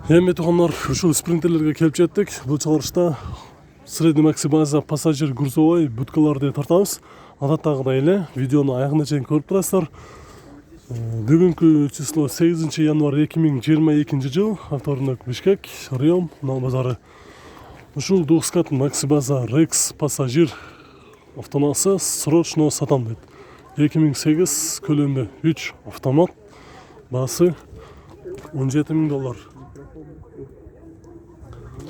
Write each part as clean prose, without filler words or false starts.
Эми туугандар, ушул спринтерлерге келип жеттик. Бул чыгарышта средний максибаза пассажир грузовой будкаларды тартабыз. Адаттагыдай эле видеону аягына чейин көрүп турасыздар. Бүгүнкү число 8 январь 2022 жыл. Авторынок Бишкек, Риом, Нал базары. Ушул Дукскат максибаза Рекс пассажир автоносы срочно сатам дейт. 2008 көлөмү 3 автомат, баасы $17,000.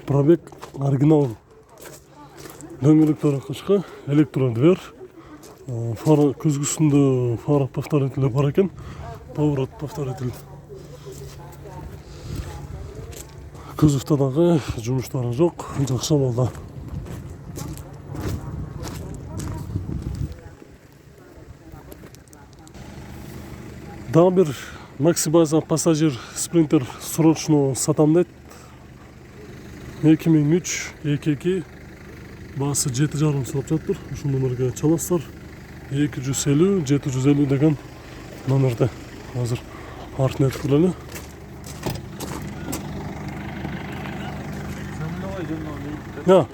Пробег оригинал. Дөңгөлөктөрү кычкы, электродвер, фара көзгүсүндө фара повторитель бар экен, поворот повторитель. Көзүктө дагы жумуштары жок, жакшы абалда. Дагы бир максибаза пассажир спринтер срочно сатам дейт. 2003-22 баасы 7,5 сурап жатыр. Ушул номерге чаласыздар. 250-750 деген номерде. Азыр артын айтып көрөлү. Я.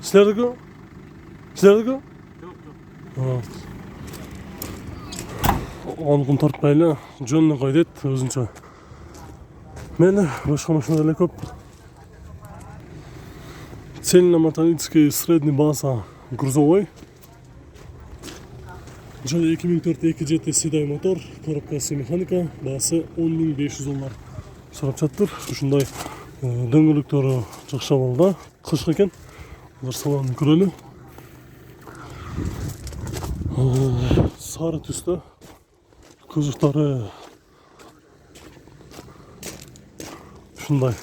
Силердики? Силердики? Жок. Анкын тартпайлы, жөнүнө кой дейт өзүнчө. Мени башка машина эле көп. Цельнометаллический средний база грузовой. Жылы 2004 2.7 седай мотор, коробкасы механика, баасы $10,500 сурап жатыр. Ушундай дөңгөлөктөрү жакшы абалда, кышкы экен. Алар салонун көрөлү. Сары түстө. Көзүктөрү ушундай.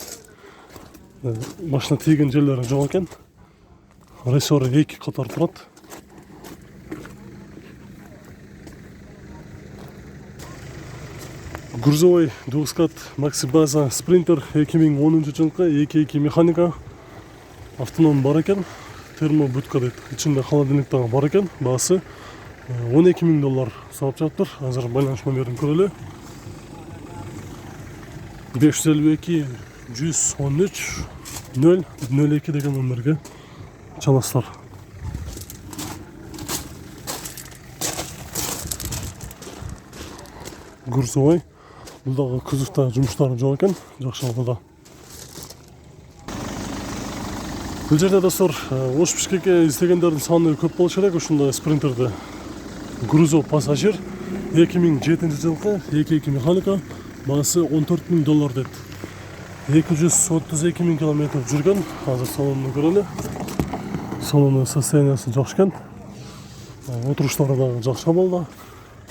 Машина тийген жерлери жок экен. Рессору 2 катар турат. Грузовой Дукскат максибаза спринтер 2010 жылкы 2.2 механика автоном бар экен. Термобудка дейт. Ичинде холодильник дагы бар экен. Баасы $12,000 сурап жатыр. Азыр байланыш номерин көрөлү. 552 113 002 деген номерге чаласыздар. Грузовой. Бул дагы көзүктө жумуштары жок экен, жакшы абалда. Бул жерде достор, Ош Бишкекке издегендердин саны көп болушу керек. Ушундай спринтерди грузов пассажир 2007 жылкы 2.2 механика, баасы $14,000 дейт. 232,000 километр жүргөн. Азыр салонун көрөлү. Салонун состояниясы жакшы экен. Отуруштары дагы жакшы абалда.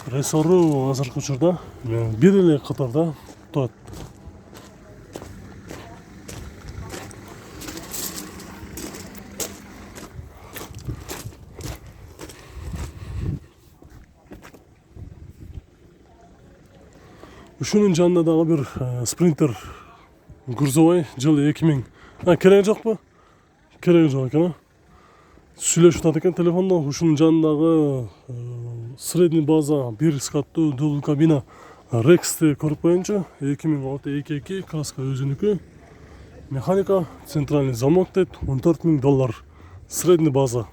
Рессору азыркы учурда бир эле катарда турат. Ушунун жанында дагы бир спринтер грузовой жылы 2000. Кереги жокпу? Кереги жок экен. Сүйлөшүп атат экен телефондо. Ушунун жанындагы средний база бир скаттуу дубл кабина Рексти көрүп коеюнчу. 2006 2.2 краска өзүнүкү. Механика, центральный замок дейт. $14,000 средний база.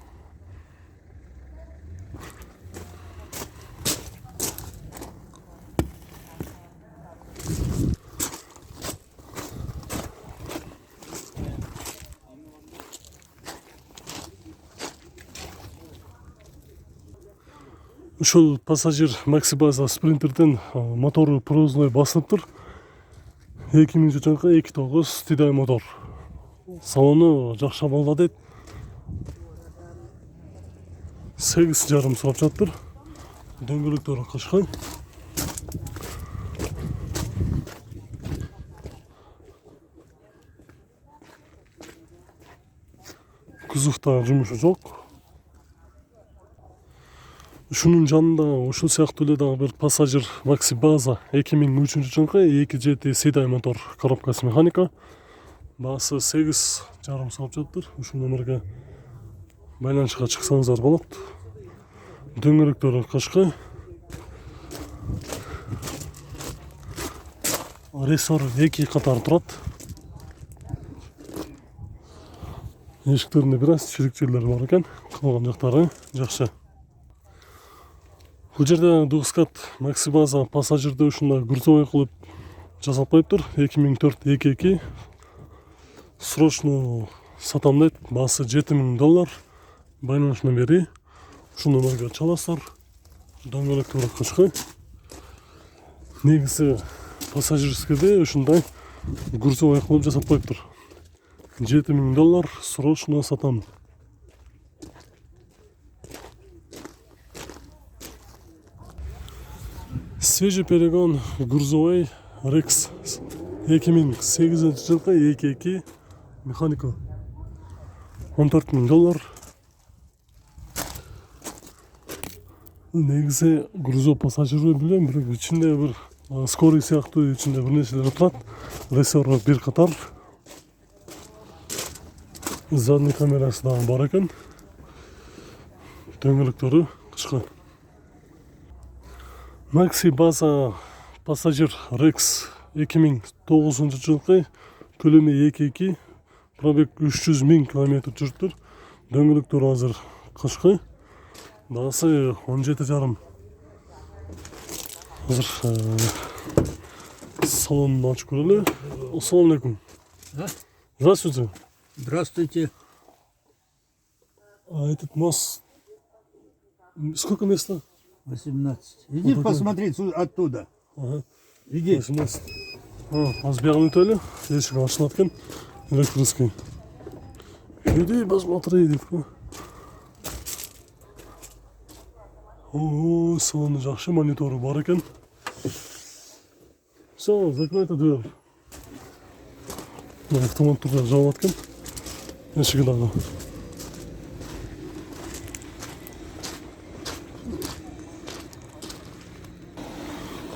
Ушул пассажир максибаза спринтердин мотору провозной басылыптыр. 2000 жылкы 2.9 тидай мотор. Салону жакшы абалда дейт. 8,5 сурап жатыр. Дөңгөлөктөрү кычкы. Кузовто жумушу жок. Ушунун жанында ушул сыяктуу эле дагы бир пассажир максибаза 2003 жылкы 2.7 седай мотор, коробкасы механика, баасы 8,5 сурап жатыр. Ушул номерге байланышка чыксаңыздар болот. Дөңгөлөктөрү кычкы. Рессор 2 катар турат. Эшиктеринде бир аз чирик жерлери бар экен, калган жактары жакшы. Бул жерде Дукскат Макси База пассажирди ушундай грузовой кылып жасап коюптур. 2004-22 срочно сатам дейт. Баасы $7000. Байланыш номери. Ушул номерге чаласыздар. Дөңгөлөктөрү кычкы. Негизи пассажирскийде ушундай грузовой кылып жасап коюптур. $7000 срочно сатам. Свежий перегон грузовой Rex 2008 жылкы 22 механика $14000. Негизи грузов пассажирди билем, бирок ичинде бир скорый сыяктуу ичинде бир нерселер турат. Рессор бир катар. Задний камерасы дагы бар экен. Дөңгөлөктөрү кычкы. Макси База пассажир Rex 2009 жылкы көлөмү 22, пробег 300 000 км жүрүптүр. Дөңгөлөктөрү азыр кычкы. Баасы 17,5. Азыр салонун ачып көрөлү. Ассаламу алейкум. Здравствуйте. Здравствуйте. А этот мост... Сколько места? 18. Иди Вот посмотри оттуда. Ага. Иди. 18. Аз бягын өтөлү. Эшик ачылат экен. Электрический. Иди посмотри деп. О, салону жакшы, монитору бар экен. Все, закрой эту дверь. Автомат турда жабылат экен. Эшиги дагы.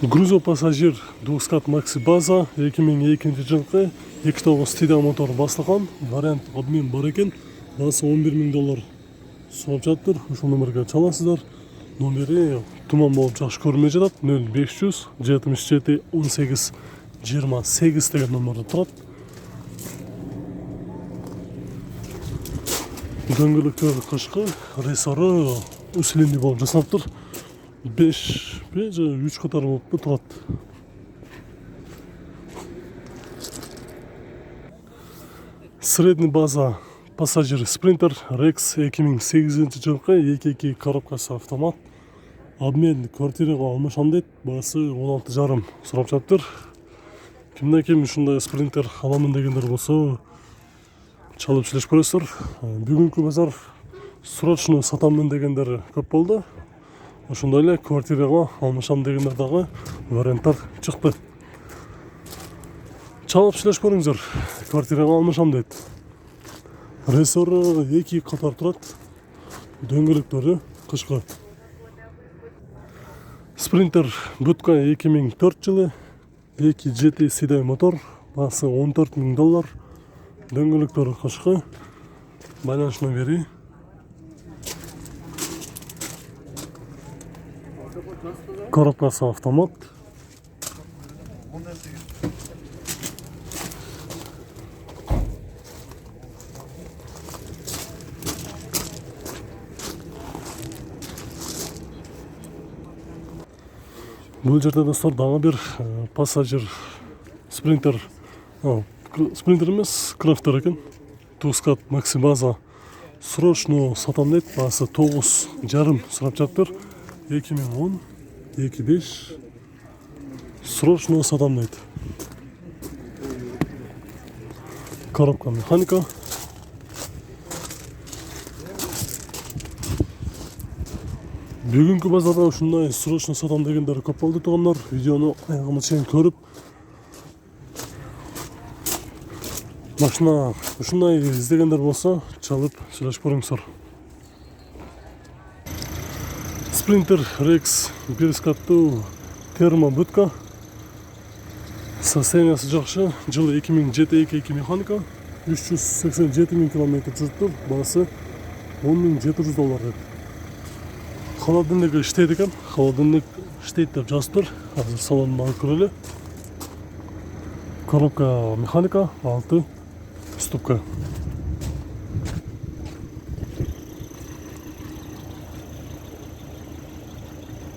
Грузов пассажир Дукскат Макси База 2002 жылкы 2.9 тида мотор басылган. Вариант обмен бар экен. Баасы $11,000 сурап жатыр. Ушул номерге чаласыздар. Номери туман болуп жакшы көрүнбөй жатат. 0500 77 18 28 деген номерде турат. Дөңгөлөктөрү кычкы, рессору усилений болуп жасалыптыр. 5 же 3 катар болуп турат. Средний База пассажир Sprinter Rex 2008 жылкы 22 коробкасы автомат. Обмен квартирага алмашам дейт. Баасы 16,5 сурап жатыр. Кимде ким ушундай Sprinter аламын дегендер болсо чалып сүйлөшүп көрөсүздөр. Бүгүнкү базар срочно сатамын дегендер көп болду. Ошондой эле квартирага алмашам дегендер дагы варианттар чыкты. Чалып сүйлөшүп көрүңүздөр. Квартирага алмашам дейт. Рессору 2 катар турат. Дөңгөлөктөрү кычкы. Sprinter Будка 2004 жылы 2.7 седай мотор. Баасы $14,000. Дөңгөлөктөрү кычкы. Байланыш номери. Коробкасы автомат. Бул жерде достор дагы бир пассажир Sprinter, Sprinter эмес, крафтер экен. Дукскат Макси База срочно сатам дейт. Баасы 9,5 сурап жатыр. 2010 25 срочно сатам дейт. Коробка механика. Бүгүнкү базарда ушундай срочно сатам дегендер көп болду туугандар. Видеону аягына чейин көрүп, машина ушундай издегендер болсо чалып сүйлөшүп көрүңүздөр. Sprinter Rex перискаттуу термобудка. Состояниясы жакшы. Жылы 2007-22 механика. 387 000 км жүрүптүр. Баасы $10,700. Холодильник иштейт экен. Холодильник иштейт деп жазыптыр. Азыр салонун алып көрөлү. Коробка механика, 6 ступка.